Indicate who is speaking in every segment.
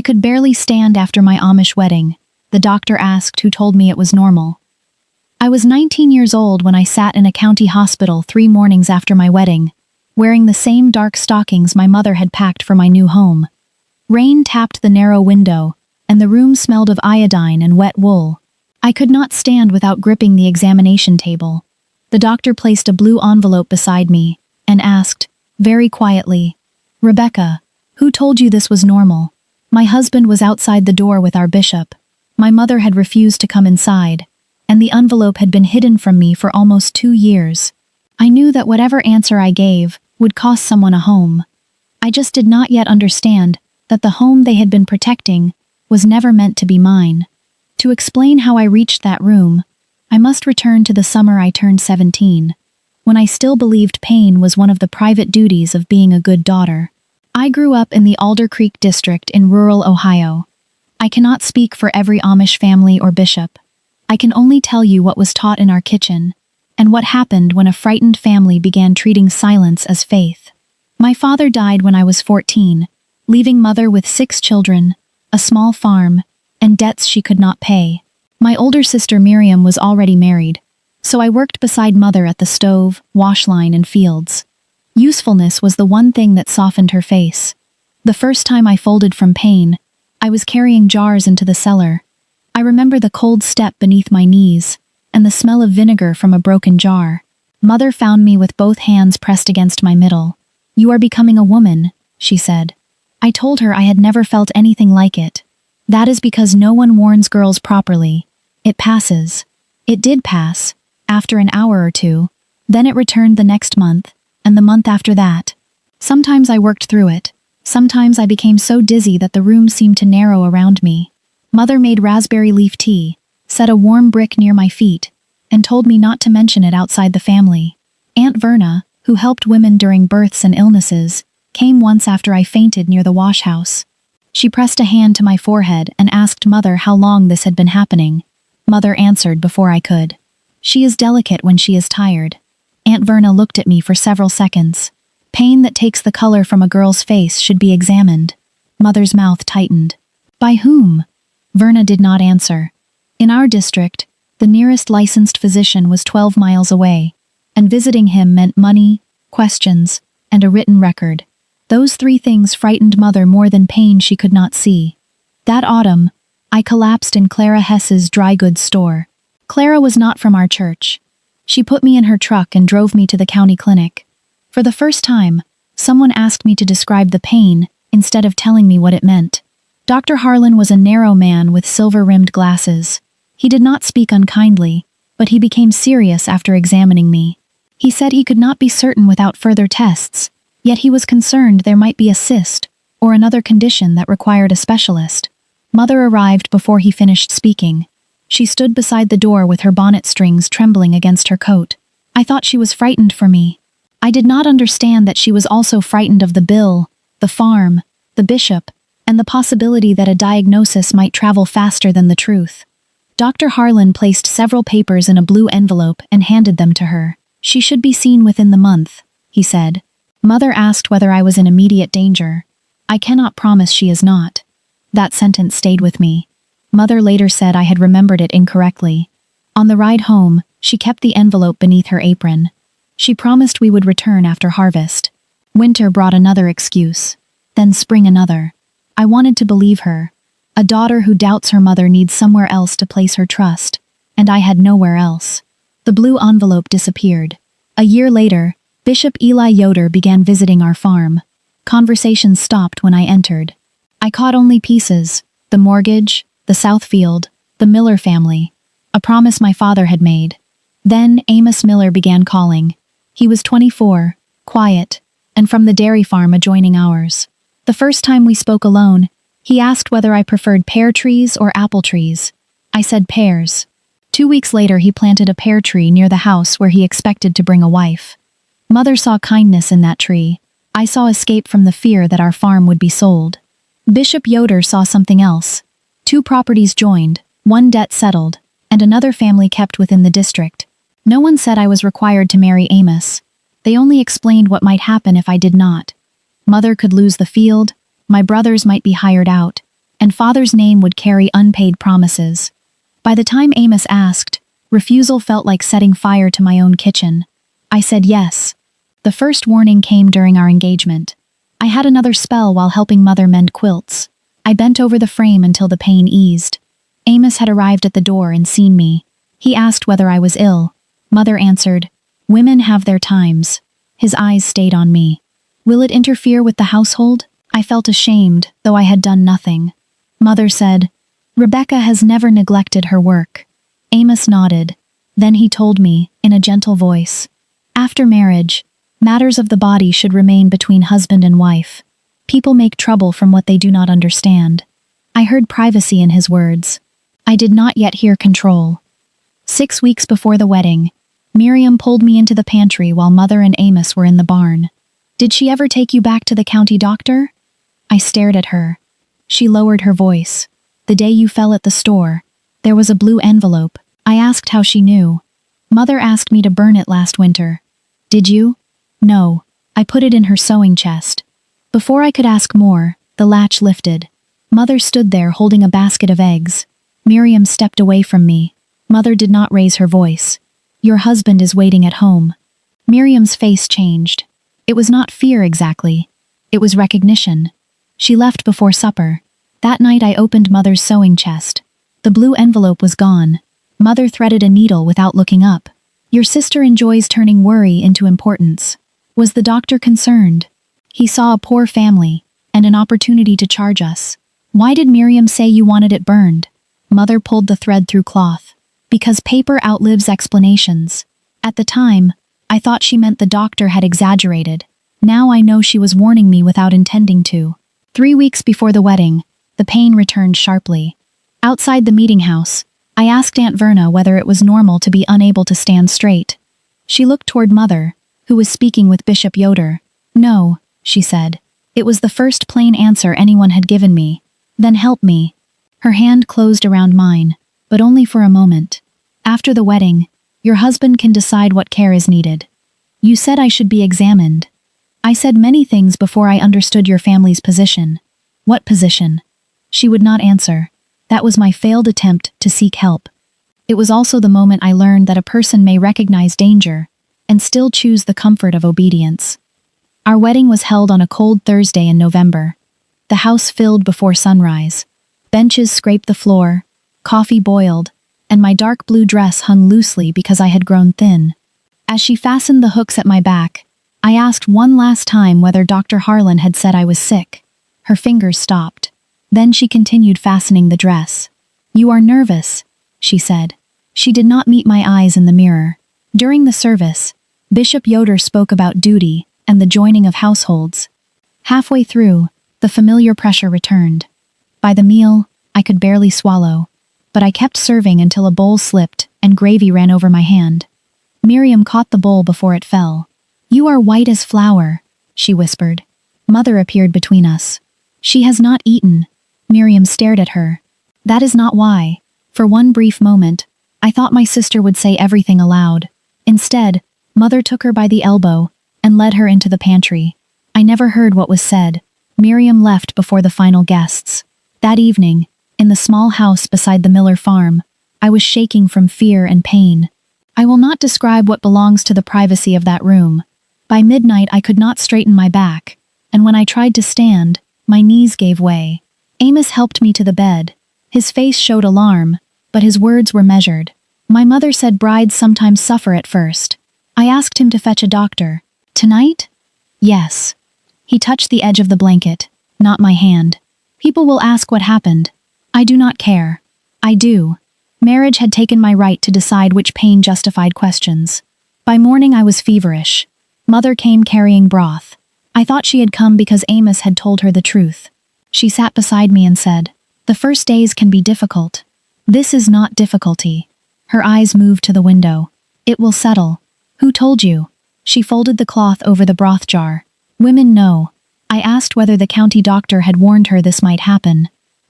Speaker 1: I could barely stand after my Amish wedding. The doctor asked who told me it was normal. I was 19 years old when I sat in a county hospital 3 mornings after my wedding, wearing the same dark stockings my mother had packed for my new home. Rain tapped the narrow window, and the room smelled of iodine and wet wool. I could not stand without gripping the examination table. The doctor placed a blue envelope beside me and asked, very quietly, "Rebecca, who told you this was normal?" My husband was outside the door with our bishop. My mother had refused to come inside, and the envelope had been hidden from me for almost 2 years. I knew that whatever answer I gave would cost someone a home. I just did not yet understand that the home they had been protecting was never meant to be mine. To explain how I reached that room, I must return to the summer I turned 17, when I still believed pain was one of the private duties of being a good daughter. I grew up in the Alder Creek district in rural Ohio. I cannot speak for every Amish family or bishop. I can only tell you what was taught in our kitchen, and what happened when a frightened family began treating silence as faith. My father died when I was 14, leaving mother with 6 children, a small farm, and debts she could not pay. My older sister Miriam was already married, so I worked beside mother at the stove, wash line, and fields. Usefulness was the one thing that softened her face. The first time I folded from pain, I was carrying jars into the cellar. I remember the cold step beneath my knees, and the smell of vinegar from a broken jar. Mother found me with both hands pressed against my middle. "You are becoming a woman," she said. I told her I had never felt anything like it. "That is because no one warns girls properly. It passes." It did pass, after an hour or 2, then it returned the next month, and the month after that. Sometimes I worked through it. Sometimes I became so dizzy that the room seemed to narrow around me. Mother made raspberry leaf tea, set a warm brick near my feet, and told me not to mention it outside the family. Aunt Verna, who helped women during births and illnesses, came once after I fainted near the wash house. She pressed a hand to my forehead and asked Mother how long this had been happening. Mother answered before I could. "She is delicate when she is tired." Aunt Verna looked at me for several seconds. Pain that takes the color from a girl's face should be examined. Mother's mouth tightened. "By whom?" Verna did not answer. In our district, the nearest licensed physician was 12 miles away, and visiting him meant money, questions, and a written record. Those 3 things frightened Mother more than pain she could not see. That autumn, I collapsed in Clara Hess's dry goods store. Clara was not from our church. She put me in her truck and drove me to the county clinic. For the first time, someone asked me to describe the pain instead of telling me what it meant. Dr. Harlan was a narrow man with silver-rimmed glasses. He did not speak unkindly, but he became serious after examining me. He said he could not be certain without further tests, yet he was concerned there might be a cyst or another condition that required a specialist. Mother arrived before he finished speaking. She stood beside the door with her bonnet strings trembling against her coat. I thought she was frightened for me. I did not understand that she was also frightened of the bill, the farm, the bishop, and the possibility that a diagnosis might travel faster than the truth. Dr. Harlan placed several papers in a blue envelope and handed them to her. "She should be seen within the month," he said. Mother asked whether I was in immediate danger. "I cannot promise she is not." That sentence stayed with me. Mother later said I had remembered it incorrectly. On the ride home, she kept the envelope beneath her apron. She promised we would return after harvest. Winter brought another excuse, then spring another. I wanted to believe her. A daughter who doubts her mother needs somewhere else to place her trust, and I had nowhere else. The blue envelope disappeared. A year later, Bishop Eli Yoder began visiting our farm. Conversations stopped when I entered. I caught only pieces: the mortgage, the south field, the Miller family, a promise my father had made. Then Amos Miller began calling. He was 24, quiet, and from the dairy farm adjoining ours. The first time we spoke alone, he asked whether I preferred pear trees or apple trees. I said pears. 2 weeks later, he planted a pear tree near the house where he expected to bring a wife. Mother saw kindness in that tree. I saw escape from the fear that our farm would be sold. Bishop Yoder saw something else. 2 properties joined, 1 debt settled, and another family kept within the district. No one said I was required to marry Amos. They only explained what might happen if I did not. Mother could lose the field, my brothers might be hired out, and father's name would carry unpaid promises. By the time Amos asked, refusal felt like setting fire to my own kitchen. I said yes. The first warning came during our engagement. I had another spell while helping mother mend quilts. I bent over the frame until the pain eased. Amos had arrived at the door and seen me. He asked whether I was ill. Mother answered, "Women have their times." His eyes stayed on me. "Will it interfere with the household?" I felt ashamed, though I had done nothing. Mother said, "Rebecca has never neglected her work." Amos nodded. Then he told me, in a gentle voice, "After marriage, matters of the body should remain between husband and wife. People make trouble from what they do not understand." I heard privacy in his words. I did not yet hear control. 6 weeks before the wedding, Miriam pulled me into the pantry while Mother and Amos were in the barn. "Did she ever take you back to the county doctor?" I stared at her. She lowered her voice. "The day you fell at the store, there was a blue envelope. I asked how she knew. Mother asked me to burn it last winter." "Did you?" "No. I put it in her sewing chest." Before I could ask more, the latch lifted. Mother stood there holding a basket of eggs. Miriam stepped away from me. Mother did not raise her voice. "Your husband is waiting at home." Miriam's face changed. It was not fear exactly. It was recognition. She left before supper. That night I opened Mother's sewing chest. The blue envelope was gone. Mother threaded a needle without looking up. "Your sister enjoys turning worry into importance." Was the doctor concerned? He saw a poor family, and an opportunity to charge us. "Why did Miriam say you wanted it burned?" Mother pulled the thread through cloth. "Because paper outlives explanations." At the time, I thought she meant the doctor had exaggerated. Now I know she was warning me without intending to. 3 weeks before the wedding, the pain returned sharply. Outside the meeting house, I asked Aunt Verna whether it was normal to be unable to stand straight. She looked toward Mother, who was speaking with Bishop Yoder. "No," she said. It was the first plain answer anyone had given me. "Then help me." Her hand closed around mine, but only for a moment. "After the wedding, your husband can decide what care is needed. You said I should be examined." "I said many things before I understood your family's position." "What position?" She would not answer. That was my failed attempt to seek help. It was also the moment I learned that a person may recognize danger and still choose the comfort of obedience. Our wedding was held on a cold Thursday in November. The house filled before sunrise. Benches scraped the floor, coffee boiled, and my dark blue dress hung loosely because I had grown thin. As she fastened the hooks at my back, I asked one last time whether Dr. Harlan had said I was sick. Her fingers stopped. Then she continued fastening the dress. "You are nervous," she said. She did not meet my eyes in the mirror. During the service, Bishop Yoder spoke about duty and the joining of households. Halfway through, the familiar pressure returned. By the meal, I could barely swallow, but I kept serving until a bowl slipped and gravy ran over my hand. Miriam caught the bowl before it fell. "You are white as flour," she whispered. Mother appeared between us. "She has not eaten." Miriam stared at her. "That is not why." For one brief moment, I thought my sister would say everything aloud. Instead, Mother took her by the elbow and led her into the pantry. I never heard what was said. Miriam left before the final guests. That evening, in the small house beside the Miller farm, I was shaking from fear and pain. I will not describe what belongs to the privacy of that room. By midnight I could not straighten my back, and when I tried to stand, my knees gave way. Amos helped me to the bed. His face showed alarm, but his words were measured. My mother said brides sometimes suffer at first. I asked him to fetch a doctor. "Tonight?" "Yes." He touched the edge of the blanket, not my hand. "People will ask what happened. I do not care." "I do." Marriage had taken my right to decide which pain justified questions. By morning I was feverish. Mother came carrying broth. I thought she had come because Amos had told her the truth. She sat beside me and said, "The first days can be difficult." "This is not difficulty." Her eyes moved to the window. "It will settle." "Who told you?" She folded the cloth over the broth jar. "Women know." I asked whether the county doctor had warned her this might happen.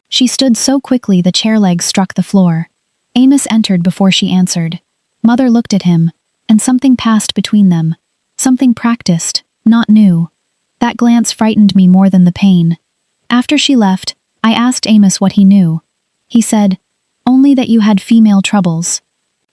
Speaker 1: She stood so quickly the chair legs struck the floor. Amos entered before she answered. Mother looked at him, and something passed between them. Something practiced, not new. That glance frightened me more than the pain. After she left, I asked Amos what he knew. He said, "Only that you had female troubles."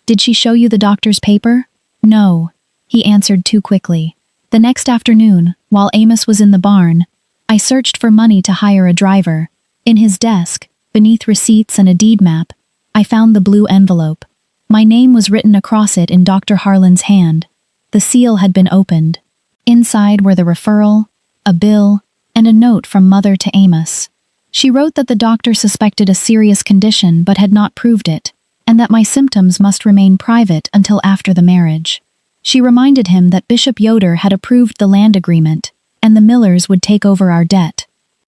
Speaker 1: "Did she show you the doctor's paper?" "No," he answered too quickly. The next afternoon, while Amos was in the barn, I searched for money to hire a driver. In his desk, beneath receipts and a deed map, I found the blue envelope. My name was written across it in Dr. Harlan's hand. The seal had been opened. Inside were the referral, a bill, and a note from Mother to Amos. She wrote that the doctor suspected a serious condition but had not proved it, and that my symptoms must remain private until after the marriage. She reminded him that Bishop Yoder had approved the land agreement, and the Millers would take over our debt.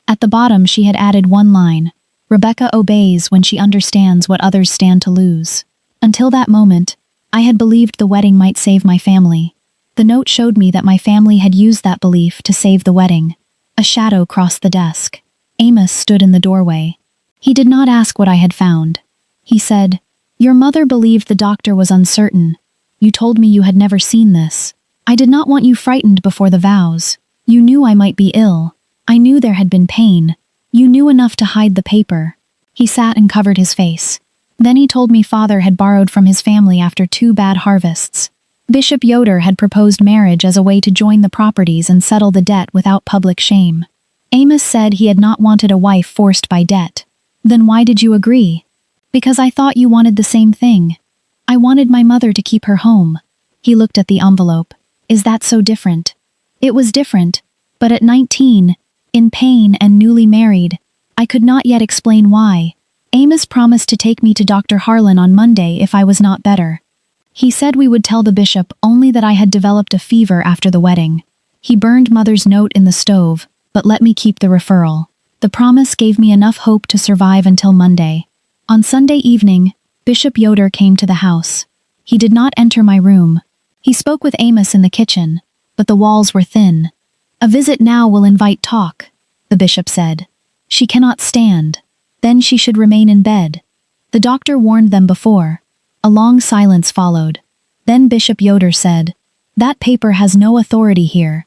Speaker 1: At the bottom she had added one line, "Rebecca obeys when she understands what others stand to lose." Until that moment, I had believed the wedding might save my family. The note showed me that my family had used that belief to save the wedding. A shadow crossed the desk. Amos stood in the doorway. He did not ask what I had found. He said, "Your mother believed the doctor was uncertain. You told me you had never seen this. I did not want you frightened before the vows. You knew I might be ill. I knew there had been pain. You knew enough to hide the paper." He sat and covered his face. Then he told me Father had borrowed from his family after 2 bad harvests. Bishop Yoder had proposed marriage as a way to join the properties and settle the debt without public shame. Amos said he had not wanted a wife forced by debt. "Then why did you agree?" "Because I thought you wanted the same thing. I wanted my mother to keep her home." He looked at the envelope. "Is that so different?" It was different, but at 19, in pain and newly married, I could not yet explain why. Amos promised to take me to Dr. Harlan on Monday if I was not better. He said we would tell the bishop only that I had developed a fever after the wedding. He burned Mother's note in the stove, but let me keep the referral. The promise gave me enough hope to survive until Monday. On Sunday evening, Bishop Yoder came to the house. He did not enter my room. He spoke with Amos in the kitchen, but the walls were thin. "A visit now will invite talk," the bishop said. "She cannot stand. Then she should remain in bed." The doctor warned them before. A long silence followed. Then Bishop Yoder said, "That paper has no authority here."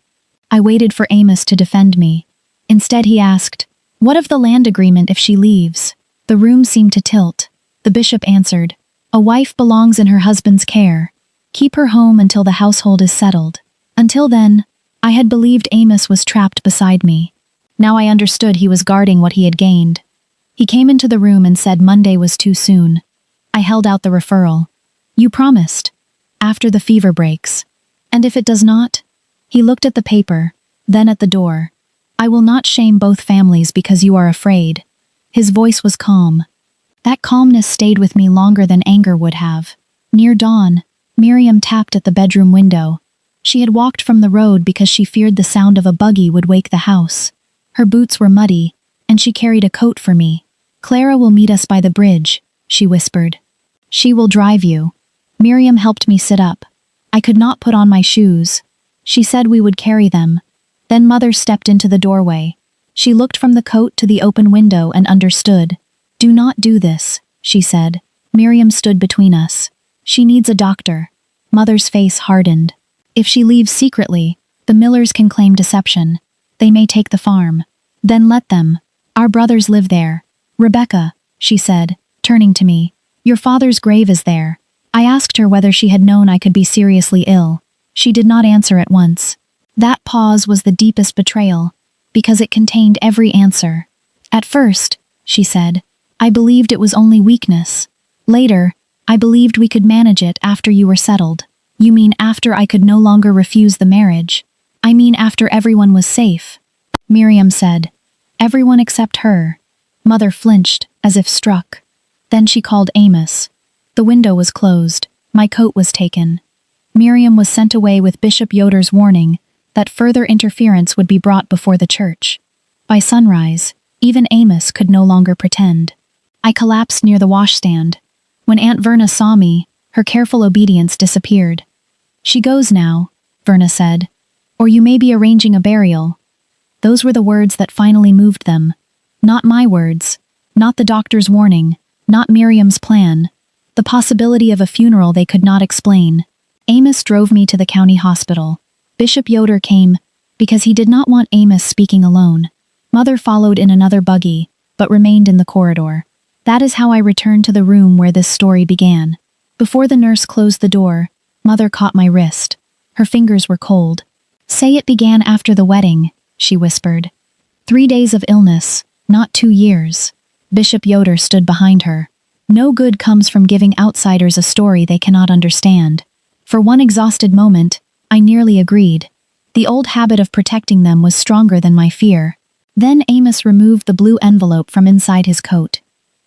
Speaker 1: I waited for Amos to defend me. Instead he asked, "What of the land agreement if she leaves?" The room seemed to tilt. The bishop answered, "A wife belongs in her husband's care. Keep her home until the household is settled." Until then, I had believed Amos was trapped beside me. Now I understood he was guarding what he had gained. He came into the room and said Monday was too soon. I held out the referral. "You promised. After the fever breaks. And if it does not?" He looked at the paper, then at the door. "I will not shame both families because you are afraid." His voice was calm. That calmness stayed with me longer than anger would have. Near dawn, Miriam tapped at the bedroom window. She had walked from the road because she feared the sound of a buggy would wake the house. Her boots were muddy, and she carried a coat for me. "Clara will meet us by the bridge," she whispered. "She will drive you." Miriam helped me sit up. I could not put on my shoes. She said we would carry them. Then Mother stepped into the doorway. She looked from the coat to the open window and understood. "Do not do this," she said. Miriam stood between us. "She needs a doctor." Mother's face hardened. "If she leaves secretly, the Millers can claim deception. They may take the farm. Then let them. Our brothers live there. Rebecca," she said, turning to me, "your father's grave is there." I asked her whether she had known I could be seriously ill. She did not answer at once. That pause was the deepest betrayal, because it contained every answer. "At first," she said, "I believed it was only weakness. Later, I believed we could manage it after you were settled." "You mean after I could no longer refuse the marriage?" "I mean after everyone was safe," Miriam said. "Everyone except her." Mother flinched, as if struck. Then she called Amos. The window was closed. My coat was taken. Miriam was sent away with Bishop Yoder's warning that further interference would be brought before the church. By sunrise, even Amos could no longer pretend. I collapsed near the washstand. When Aunt Verna saw me, her careful obedience disappeared. "She goes now," Verna said, "or you may be arranging a burial." Those were the words that finally moved them. Not my words, not the doctor's warning, not Miriam's plan. The possibility of a funeral they could not explain. Amos drove me to the county hospital. Bishop Yoder came, because he did not want Amos speaking alone. Mother followed in another buggy, but remained in the corridor. That is how I returned to the room where this story began. Before the nurse closed the door, Mother caught my wrist. Her fingers were cold. "Say it began after the wedding," she whispered. 3 days of illness, not 2 years. Bishop Yoder stood behind her. No good comes from giving outsiders a story they cannot understand. For one exhausted moment, I nearly agreed. The old habit of protecting them was stronger than my fear. Then Amos removed the blue envelope from inside his coat.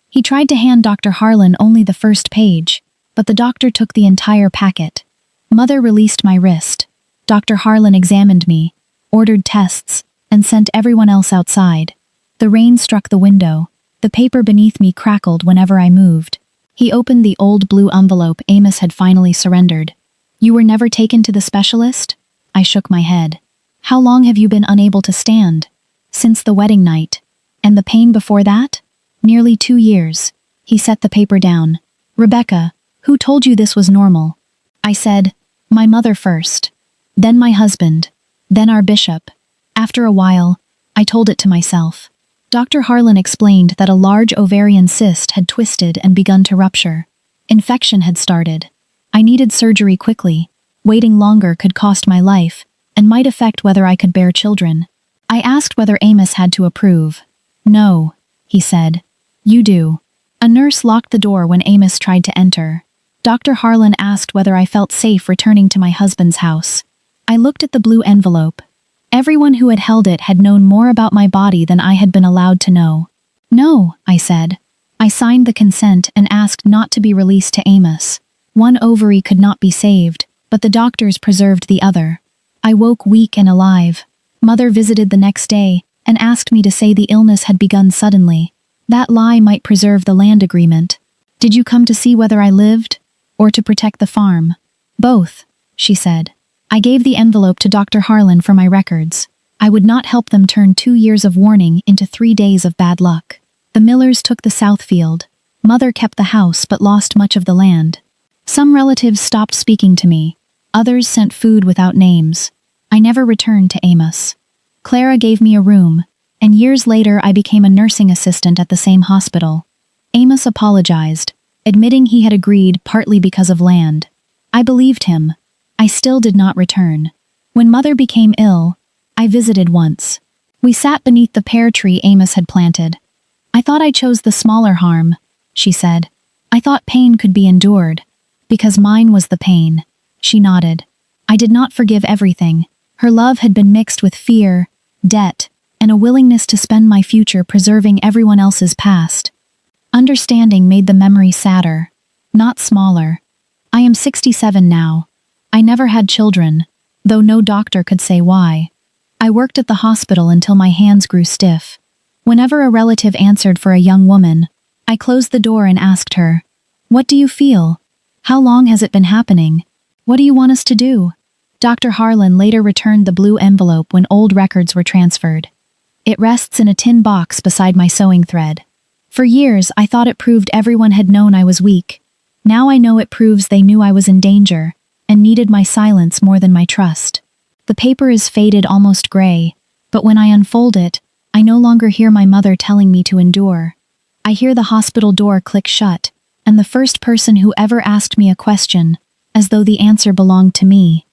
Speaker 1: He tried to hand Dr. Harlan only the first page, but the doctor took the entire packet. Mother released my wrist. Dr. Harlan examined me, ordered tests, and sent everyone else outside. The rain struck the window. The paper beneath me crackled whenever I moved. He opened the old blue envelope Amos had finally surrendered. "You were never taken to the specialist?" I shook my head. "How long have you been unable to stand?" "Since the wedding night." "And the pain before that?" "Nearly 2 years." He set the paper down. "Rebecca, who told you this was normal?" I said, "My mother first. Then my husband. Then our bishop." After a while, I told it to myself. Dr. Harlan explained that a large ovarian cyst had twisted and begun to rupture. Infection had started. I needed surgery quickly. Waiting longer could cost my life, and might affect whether I could bear children. I asked whether Amos had to approve. "No," he said. "You do." A nurse locked the door when Amos tried to enter. Dr. Harlan asked whether I felt safe returning to my husband's house. I looked at the blue envelope. Everyone who had held it had known more about my body than I had been allowed to know. "No," I said. I signed the consent and asked not to be released to Amos. One ovary could not be saved, but the doctors preserved the other. I woke weak and alive. Mother visited the next day and asked me to say the illness had begun suddenly. That lie might preserve the land agreement. "Did you come to see whether I lived, or to protect the farm?" "Both," she said. I gave the envelope to Dr. Harlan for my records. I would not help them turn 2 years of warning into 3 days of bad luck. The Millers took the south field. Mother kept the house but lost much of the land. Some relatives stopped speaking to me. Others sent food without names. I never returned to Amos. Clara gave me a room, and years later I became a nursing assistant at the same hospital. Amos apologized, admitting he had agreed partly because of land. I believed him. I still did not return. When Mother became ill, I visited once. We sat beneath the pear tree Amos had planted. "I thought I chose the smaller harm," she said. "I thought pain could be endured, because mine was the pain." She nodded. I did not forgive everything. Her love had been mixed with fear, debt, and a willingness to spend my future preserving everyone else's past. Understanding made the memory sadder, not smaller. I am 67 now. I never had children, though no doctor could say why. I worked at the hospital until my hands grew stiff. Whenever a relative answered for a young woman, I closed the door and asked her, "What do you feel? How long has it been happening? What do you want us to do?" Dr. Harlan later returned the blue envelope when old records were transferred. It rests in a tin box beside my sewing thread. For years, I thought it proved everyone had known I was weak. Now I know it proves they knew I was in danger and needed my silence more than my trust. The paper is faded almost gray, but when I unfold it, I no longer hear my mother telling me to endure. I hear the hospital door click shut, and the first person who ever asked me a question, as though the answer belonged to me.